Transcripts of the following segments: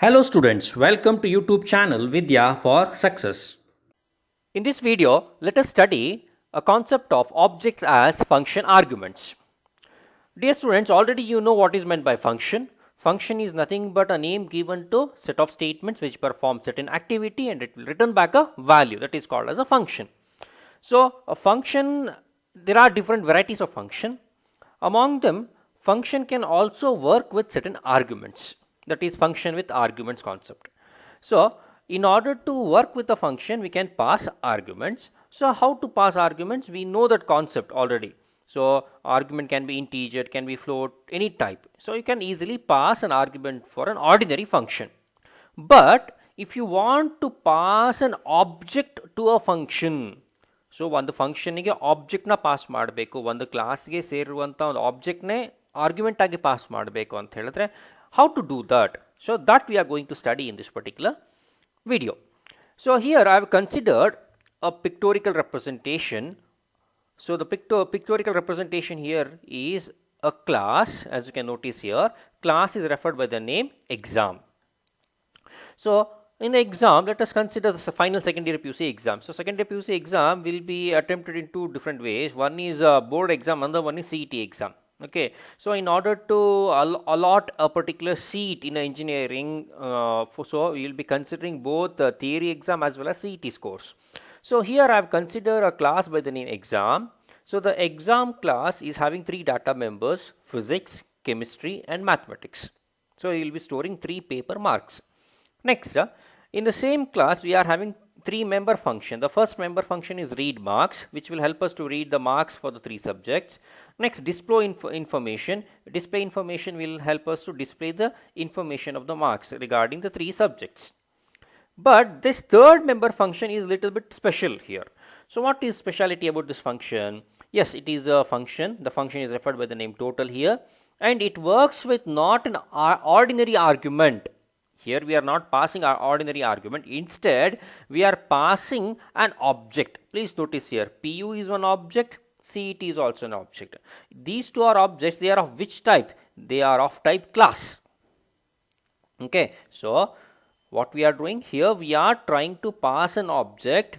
Hello students, welcome to YouTube channel Vidya for Success. In this video, let us study a concept of objects as function arguments. Dear students, already you know what is meant by function. Function is nothing but a name given to set of statements which perform certain activity and it will return back a value, that is called as a function. So a function, there are different varieties of function. Among them, function can also work with certain arguments, that is function with arguments concept. So in order to work with a function, we can pass arguments. So how to pass arguments? We know that concept already. So argument can be integer, can be float, any type. So you can easily pass an argument for an ordinary function. But if you want to pass an object to a function, so ಒಂದು ಫಂಕ್ಷನ್ಗೆ ಆಬ್ಜೆಕ್ಟ್ನ pass ಮಾಡಬೇಕು, ಒಂದು ಕ್ಲಾಸ್ಗೆ ಸೇರಿರುವಂಥ ಒಂದು ಆಬ್ಜೆಕ್ಟ್ನೇ argument ಆಗಿ pass ಮಾಡಬೇಕು ಅಂತ ಹೇಳಿದ್ರೆ how to do that? So that we are going to study in this particular video. So here I have considered a pictorial representation. So the pictorial representation here is a class. As you can notice here, class is referred by the name exam. So in the exam, let us consider the final secondary PUC exam. So secondary PUC exam will be attempted in two different ways. One is a board exam, another one is CET exam. Okay, so in order to allot a particular seat in engineering, so we will be considering both the theory exam as well as CET scores. So here I have considered a class by the name exam. So the exam class is having three data members: physics, chemistry and mathematics. So you will be storing 3 paper marks. Next, in the same class we are having 3 member function. The first member function is read marks, which will help us to read the marks for the 3 subjects. Next, display information. Display information will help us to display the information of the marks regarding the 3 subjects. But this third member function is little bit special here. So what is speciality about this function? Yes, it is a function. The function is referred by the name total here, and it works with not an ordinary argument. Here we are not passing our ordinary argument. Instead, we are passing an object. Please notice here, PU is one object, CET is also an object. These two are objects. They are of which type? They are of type class. Okay, so what we are doing here, we are trying to pass an object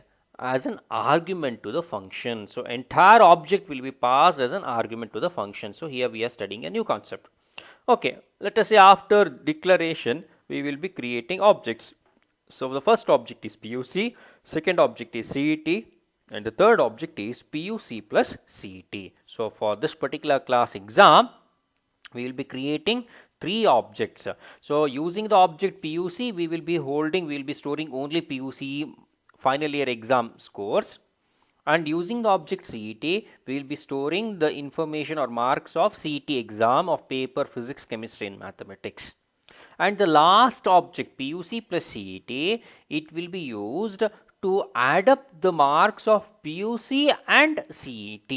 as an argument to the function. So entire object will be passed as an argument to the function. So here we are studying a new concept. Okay, let us say after declaration we will be creating objects. So the first object is PUC, second object is CET, and the third object is PUC plus CET. So for this particular class exam, we will be creating 3 objects. So using the object PUC, we will be storing only PUC final year exam scores, and using the object CET, we will be storing the information or marks of CET exam of paper physics, chemistry and mathematics. And the last object PUC plus CET, it will be used to add up the marks of PUC and CET.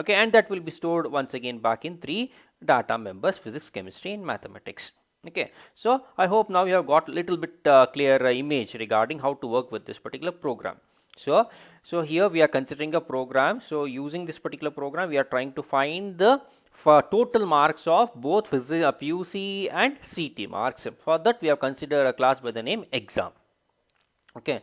Okay, and that will be stored once again back in 3 data members: physics, chemistry and mathematics. Okay, so I hope now you have got a little bit clear image regarding how to work with this particular program. So here we are considering a program. So using this particular program, we are trying to find the total marks of both PUC and CET marks. For that, we have considered a class by the name exam. Okay,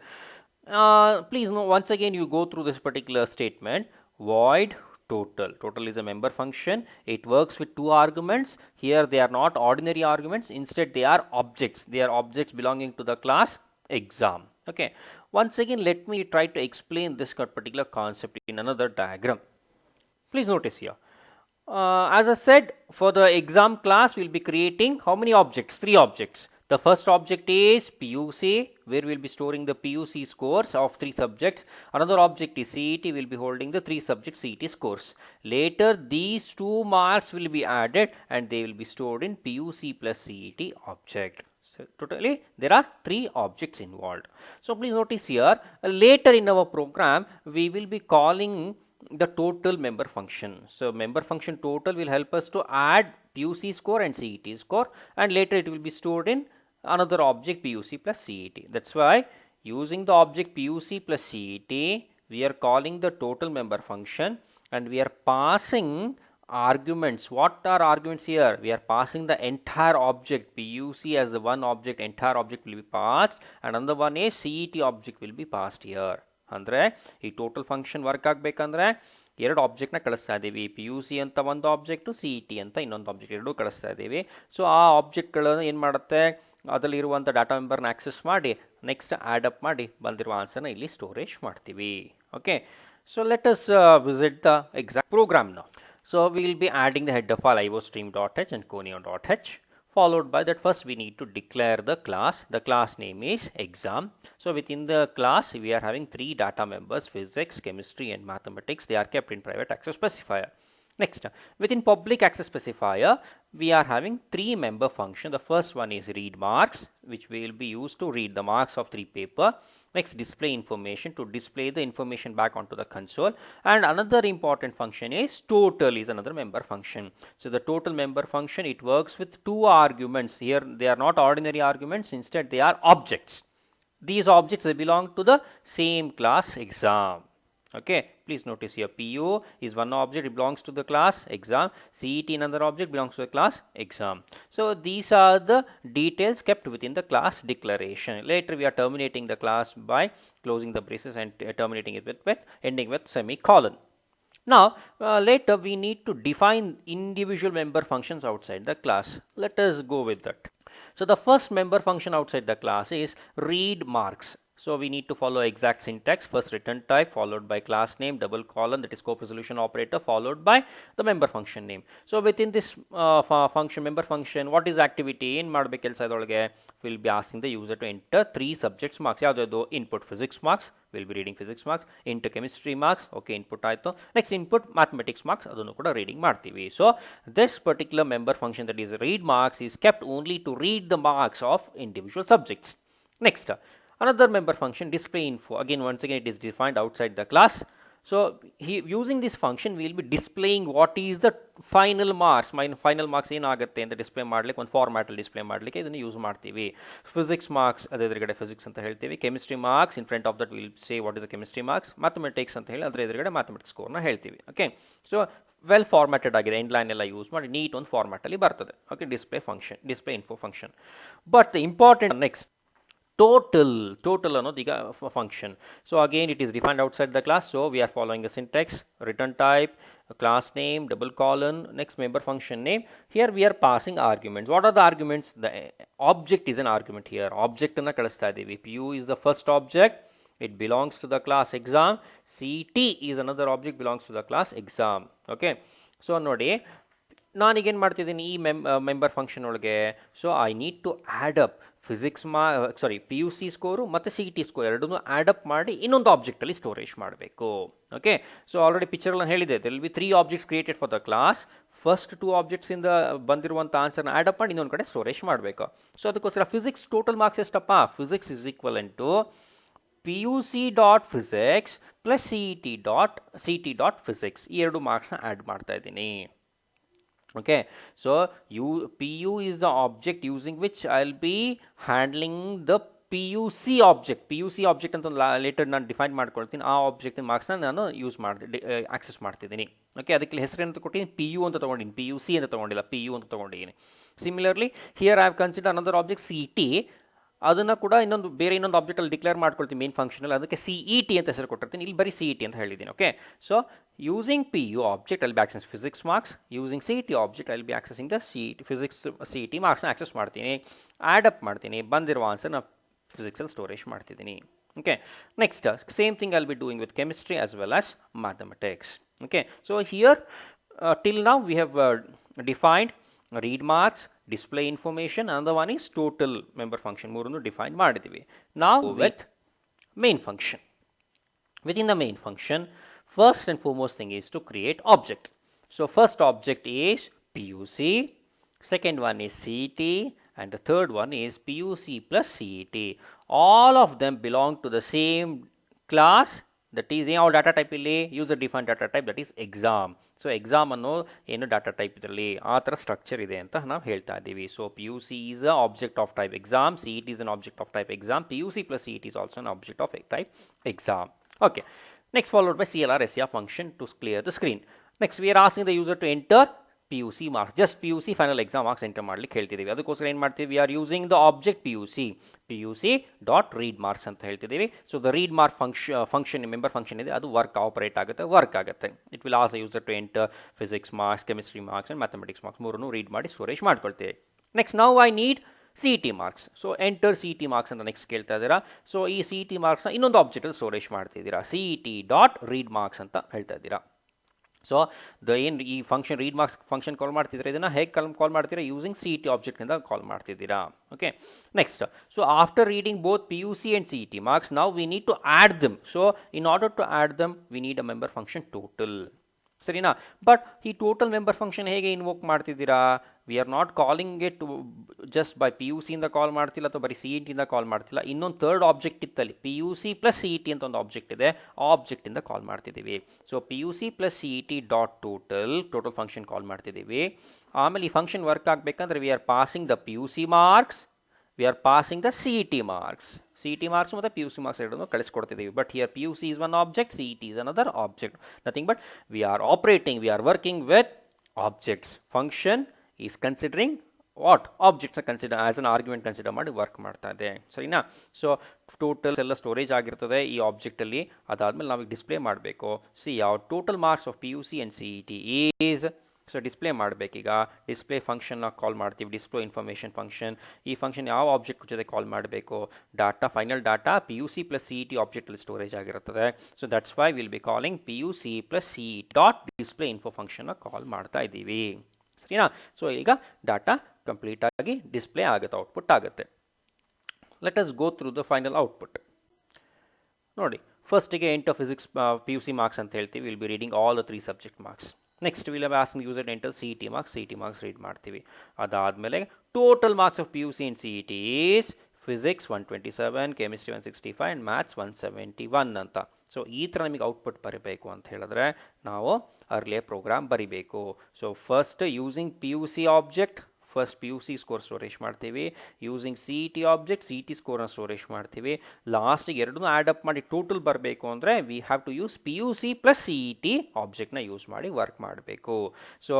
please know, once again you go through this particular statement. Void total. Total is a member function. It works with 2 arguments. Here they are not ordinary arguments. Instead, they are objects. They are objects belonging to the class exam. Okay, once again let me try to explain this particular concept in another diagram. Please notice here, as I said, for the exam class we will be creating how many objects? 3 objects. The first object is PUC, where we will be storing the PUC scores of 3 subjects. Another object is CET, we will be holding the 3 subject CET scores. Later these 2 marks will be added and they will be stored in PUC plus CET object. So totally there are 3 objects involved. So please notice here, later in our program we will be calling the total member function. So member function total will help us to add PUC score and CET score, and later it will be stored in another object PUC plus CET. That's why using the object PUC plus CET, we are calling the total member function and we are passing arguments. What are arguments here? We are passing the entire object. PUC as the one object, entire object will be passed, and another one is CET object will be passed here. ಅಂದರೆ ಈ total function work ಆಗಬೇಕಂದ್ರೆ ಎರಡು ಆಬ್ಜೆಕ್ಟ್ನ ಕಳಿಸ್ತಾ ಇದ್ದೀವಿ. P U C ಅಂತ ಒಂದು object, C E T ಅಂತ ಇನ್ನೊಂದು ಆಬ್ಜೆಕ್ಟ್, ಎರಡೂ ಕಳಿಸ್ತಾ ಇದ್ದೀವಿ. ಸೊ ಆ ಆಬ್ಜೆಕ್ಟ್ಗಳನ್ನು ಏನು ಮಾಡುತ್ತೆ, ಅದರಲ್ಲಿರುವಂಥ ಡಾಟಾ ಮೆಂಬರ್ನ ಆಕ್ಸೆಸ್ ಮಾಡಿ ನೆಕ್ಸ್ಟ್ ಆ್ಯಡ್ ಅಪ್ ಮಾಡಿ ಬಂದಿರುವ ಆನ್ಸರ್ನ ಇಲ್ಲಿ ಸ್ಟೋರೇಜ್ ಮಾಡ್ತೀವಿ. Okay, so let us visit the exact program ನಾವು. So we will be adding the header file iostream.h and conio.h. Followed by that, first we need to declare the class. The class name is exam. So within the class we are having three data members: physics, chemistry and mathematics. They are kept in private access specifier. Next, within public access specifier we are having three member function. The first one is read marks, which will be used to read the marks of three paper. Next, display information, to display the information back onto the console. And another important function is total, is another member function. So the total member function, it works with two arguments. Here they are not ordinary arguments, instead they are objects. These objects, they belong to the same class exam. Okay, please notice here PU is one object, it belongs to the class exam. CET, another object, belongs to the class exam. So these are the details kept within the class declaration. Later we are terminating the class by closing the braces and terminating it with ending with semicolon. Now later we need to define individual member functions outside the class. Let us go with that. So the first member function outside the class is read marks. So we need to follow exact syntax. First return type, followed by class name, double colon, that is scope resolution operator, followed by the member function name. So within this function, member function, what is activity? In ಮಾಡಬೇಕು ಕೆಲಸ ಇದರೊಳಗೆ we'll be asking the user to enter three subjects marks. ಯಾವುದು? Input physics marks, we'll be reading physics marks. Into chemistry marks, okay, input ಆಯಿತು. Next input mathematics marks, ಅದನ್ನು ಕೂಡ reading ಮಾಡ್ತೀವಿ. So this particular member function, that is read marks, is kept only to read the marks of individual subjects. Next, another member function, display info. Again, once again, it is defined outside the class. So using this function we will be displaying what is the final marks. Final marks ಏನಾಗುತ್ತೆ ಅಂತ display ಮಾಡಲಿಕ್ಕೆ ಒಂದು ಫಾರ್ಮ್ಯಾಟಲ್ಲಿ display ಮಾಡಲಿಕ್ಕೆ ಇದನ್ನು use ಮಾಡ್ತೀವಿ. Physics marks ಅದ್ರ ಎದುರುಗಡೆ physics ಅಂತ ಹೇಳ್ತೀವಿ. Chemistry marks, in front of that will say what is the chemistry marks. Mathematics ಅಂತ ಹೇಳಿ ಅದ್ರ ಎದುರುಗಡೆ ಮ್ಯಾಥಮೆಟಿಕ್ಸ್ ಸ್ಕೋರ್ನ ಹೇಳ್ತೀವಿ. ಓಕೆ, ಸೊ ವೆಲ್ ಫಾರ್ಮ್ಯಾಟೆಡ್ ಆಗಿದೆ, ಎಂಡ್ ಲೈನ್ ಎಲ್ಲ ಯೂಸ್ ಮಾಡಿ ನೀಟ್ ಒಂದು ಫಾರ್ಮ್ಯಾಟಲ್ಲಿ ಬರ್ತದೆ. Okay, display function, display info function. But the important next total ಅನ್ನೋದು ಈಗ function. So again it is defined outside the class, so we are following the syntax: return type, class name, double colon, next member function name. Here we are passing arguments. What are the arguments? The object is an argument here. Object ಅನ್ನು ಕಳಿಸ್ತಾ ಇದ್ದೀವಿ. PU is the first object, it belongs to the class exam. CT is another object, belongs to the class exam. Okay, so ನೋಡಿ ನಾನೀಗೇನು ಮಾಡ್ತಿದ್ದೀನಿ ಈ member function ಒಳಗೆ. So I need to add up physics P U C score ಮತ್ತು C T score ಎರಡನ್ನೂ add up ಮಾಡಿ ಇನ್ನೊಂದು ಆಬ್ಜೆಕ್ಟಲ್ಲಿ ಸ್ಟೋರೇಜ್ ಮಾಡಬೇಕು. ಓಕೆ, ಸೊ ಆಲ್ರೆಡಿ ಪಿಕ್ಚರಲ್ಲಿ ಹೇಳಿದೆ, there will be 3 objects created for the class. First 2 ಆಬ್ಜೆಕ್ಟ್ಸಿಂದ ಬಂದಿರುವಂಥ ಆನ್ಸರ್ನ ಆ್ಯಡ್ ಅಪ್ ಮಾಡಿ ಇನ್ನೊಂದು ಕಡೆ ಸ್ಟೋರೇಜ್ ಮಾಡಬೇಕು. ಸೊ ಅದಕ್ಕೋಸ್ಕರ ಫಿಸಿಕ್ಸ್ ಟೋಟಲ್ ಮಾರ್ಕ್ಸ್ ಎಷ್ಟಪ್ಪ? Physics is equivalent to PUC.physics plus CT.physics, ಈ ಎರಡು ಮಾರ್ಕ್ಸ್ನ ಆ್ಯಡ್ ಮಾಡ್ತಾ ಇದ್ದೀನಿ. Okay, so PU is the object using which I'll be handling the PUC object ಅಂತ ಲೇಟರ್ ನಾನು ಡಿಫೈನ್ ಮಾಡ್ಕೊಳ್ತೀನಿ. ಆ ಆಬ್ಜೆಕ್ಟ್ ಮಾರ್ಕ್ಸ್ನ ನಾನು ಯೂಸ್ ಮಾಡಿ ಆಕ್ಸೆಸ್ ಮಾಡ್ತಿದ್ದೀನಿ. ಓಕೆ, ಅದಕ್ಕೆ ಹೆಸರು ಅಂತ ಕೊಟ್ಟಿದ್ದೀನಿ, PU ಅಂತ ತೊಗೊಂಡಿದ್ದೀನಿ, PUC ಅಂತ ತೊಗೊಂಡಿಲ್ಲ, PU ಅಂತ ತೊಗೊಂಡಿದ್ದೀನಿ. Similarly here I have consider another object CT, ಅದನ್ನು ಕೂಡ ಇನ್ನೊಂದು ಆಬ್ಜೆಕ್ಟಲ್ಲಿ ಡಿಕ್ಲೇರ್ ಮಾಡ್ಕೊಳ್ತೀನಿ ಮೇನ್ ಫಂಕ್ಷನಲ್ಲಿ, ಅದಕ್ಕೆ CET ಅಂತ ಹೆಸರು ಕೊಟ್ಟಿರ್ತೀನಿ. ಇಲ್ಲಿ ಬರೀ CET ಅಂತ ಹೇಳಿದ್ದೀನಿ. Okay, so using PU object I'll be access physics marks, using CET object I'll be accessing the physics CET ಮಾರ್ಕ್ಸ್ನ ಆಕ್ಸೆಸ್ ಮಾಡ್ತೀನಿ, ಆ್ಯಡ್ ಅಪ್ ಮಾಡ್ತೀನಿ, ಬಂದಿರುವ ಆನ್ಸರ್ನ ಫಿಸಿಕ್ಸಲ್ಲಿ ಸ್ಟೋರೇಜ್ ಮಾಡ್ತಿದ್ದೀನಿ. Okay, next same thing I'll be doing with chemistry as well as mathematics. Okay, so here till now we have defined read marks, display information, another one is total member function. ಮೂರನ್ನು define ಮಾಡಿದ್ದೀವಿ. Now with main function. Within the main function, first and foremost thing is to create object. So first object is PUC, second one is CET, and the third one is PUC plus CET. All of them belong to the same class, that is ಯಾವ data type ಇಲ್ಲಿ user define data type, that is exam. So exam ಅನ್ನೋ ಏನು data type ಇದರಲ್ಲಿ ಆ ಥರ structure ಇದೆ ಅಂತ ನಾವು ಹೇಳ್ತಾ ಇದ್ದೀವಿ. So PUC is a object of type exam, CET is an object of type exam, PUC plus CET is also an object of type exam. Okay, next followed by CLR SCR function to clear the screen. Next we are asking the user to enter P U C marks, just P U C final exam marks enter ಮಾಡ್ಲಿಕ್ಕೆ ಹೇಳ್ತಿದ್ದೀವಿ. ಅದಕ್ಕೋಸ್ಕರ ಏನು ಮಾಡ್ತೀವಿ, we are using the object P U C dot read marks ಅಂತ ಹೇಳ್ತಿದ್ದೀವಿ. So the read mark function member function ಇದೆ, ಅದು work operate ಆಗುತ್ತೆ, ವರ್ಕ್ ಆಗುತ್ತೆ. It will ask user to enter physics marks, chemistry marks and mathematics marks ಮೂರನ್ನು read ಮಾಡಿ storage ಮಾಡ್ಕೊಳ್ತೀವಿ. Next ನಾವು I need C E T marks. So enter C E T marks ಅಂತ next ಕೇಳ್ತಾ ಇದ್ದೀರಾ. So ಈ C E T ಮಾರ್ಕ್ಸ್ನ ಇನ್ನೊಂದು ಆಬ್ಜೆಕ್ಟಲ್ಲಿ ಸ್ಟೋರೇಜ್ ಮಾಡ್ತಿದ್ದೀರಾ, C E T dot read marks ಅಂತ ಹೇಳ್ತಾ ಇದ್ದೀರಾ. ಸೊ ಏನು ಈ function read marks function call ಮಾಡ್ತಿದ್ದೀರಾ, ಇದನ್ನು ಹೇಗೆ ಕಾಲ್ ಮಾಡ್ತೀರಾ, ಯೂಸಿಂಗ್ ಸಿ ಇ ಟಿ ಆಬ್ಜೆಕ್ಟ್ನಿಂದ ಕಾಲ್ ಮಾಡ್ತಿದ್ದೀರಾ. Okay, next so after reading both P U C and C E T marks ನಾವು we need to add them. So in order to add them we need a member function total, ಸರಿನಾ. But ಈ total member function ಹೇಗೆ invoke ಮಾಡ್ತಿದ್ದೀರಾ, we are not calling it just by P U ಸಿಯಿಂದ call ಮಾಡ್ತಿಲ್ಲ ಅಥವಾ ಬರೀ C E ಟಿಯಿಂದ call ಮಾಡ್ತಿಲ್ಲ, ಇನ್ನೊಂದು ಥರ್ಡ್ ಆಬ್ಜೆಕ್ಟ್ ಇತ್ತಲ್ಲಿ P U C plus C E T ಅಂತ ಒಂದು ಆಬ್ಜೆಕ್ಟ್ ಇದೆ, ಆ ಆಬ್ಜೆಕ್ಟಿಂದ ಕಾಲ್ ಮಾಡ್ತಿದ್ದೀವಿ. So P U C plus C E T dot total function call ಮಾಡ್ತಿದ್ದೀವಿ. ಆಮೇಲೆ ಈ ಫಂಕ್ಷನ್ ವರ್ಕ್ ಆಗಬೇಕಂದ್ರೆ we are passing the P U C marks, we are passing the C E T marks, C E T marks ಮತ್ತು P U C marks ಎರಡನ್ನು ಕಳಿಸ್ಕೊಡ್ತಿದ್ದೀವಿ. But here P U C is one object, C E T is another object, nothing but we are operating, we are working with objects. Function is considering what objects consider as an argument consider ಮಾಡಿ work ಮಾಡ್ತಾ ಇದೆ, ಸರಿನಾ. So total ಎಲ್ಲ storage ಆಗಿರ್ತದೆ ಈ ಆಬ್ಜೆಕ್ಟಲ್ಲಿ. ಅದಾದಮೇಲೆ ನಾವು display ಮಾಡಬೇಕು. ಸಿ ಯಾವ total marks of P U C and C E T is, so display ಮಾಡಬೇಕೀಗ. ಡಿಸ್ಪ್ಲೇ ಫಂಕ್ಷನ್ನ ಕಾಲ್ ಮಾಡ್ತೀವಿ, ಡಿಸ್ಪ್ಲೇ ಇನ್ಫಾರ್ಮೇಷನ್ ಫಂಕ್ಷನ್. ಈ ಫಂಕ್ಷನ್ ಯಾವ ಆಬ್ಜೆಕ್ಟ್ ಜೊತೆ ಕಾಲ್ ಮಾಡಬೇಕು, data final data P U C plus C E T ಆಬ್ಜೆಕ್ಟಲ್ಲಿ storage ಆಗಿರುತ್ತದೆ. So that's why will be calling P U C plus C E dot display info ಫಂಕ್ಷನ್ನ call ಮಾಡ್ತಾ ಇದ್ದೀವಿ, ಸರಿನಾ. ಸೊ ಈಗ ಡಾಟಾ ಕಂಪ್ಲೀಟ್ ಆಗಿ display ಆಗುತ್ತೆ, output ಆಗುತ್ತೆ. Let us go through the final output. ನೋಡಿ, ಫಸ್ಟಿಗೆ enter physics P U C marks ಅಂತ ಹೇಳ್ತೀವಿ, will be reading all the 3 subject marks. Next will have asking user enter C E T marks read ಮಾಡ್ತೀವಿ. ಅದಾದಮೇಲೆ total marks of P U C and C E T is physics 127, chemistry 165 and maths 171 ಅಂತ. So ಈ ಥರ ನಿಮಗೆ output ಬರೀಬೇಕು ಅಂತ ಹೇಳಿದ್ರೆ ನಾವು ಅರ್ಲಿಯ ಪ್ರೋಗ್ರಾಮ್ ಬರಿಬೇಕು. So first using P U C object, first P U C score storage ಮಾಡ್ತೀವಿ. Using C E T object, C E T ಸ್ಕೋರ್ನ ಸ್ಟೋರೇಜ್ ಮಾಡ್ತೀವಿ. ಲಾಸ್ಟಿಗೆ ಎರಡನ್ನೂ ಆ್ಯಡ್ ಅಪ್ ಮಾಡಿ ಟೋಟಲ್ ಬರಬೇಕು ಅಂದರೆ we have to use P U C plus C E T ಆಬ್ಜೆಕ್ಟ್ನ use ಮಾಡಿ ವರ್ಕ್ ಮಾಡಬೇಕು. So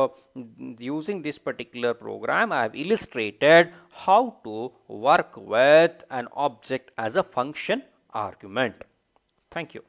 using this particular program I have illustrated how to work with an object as a function argument. Thank you.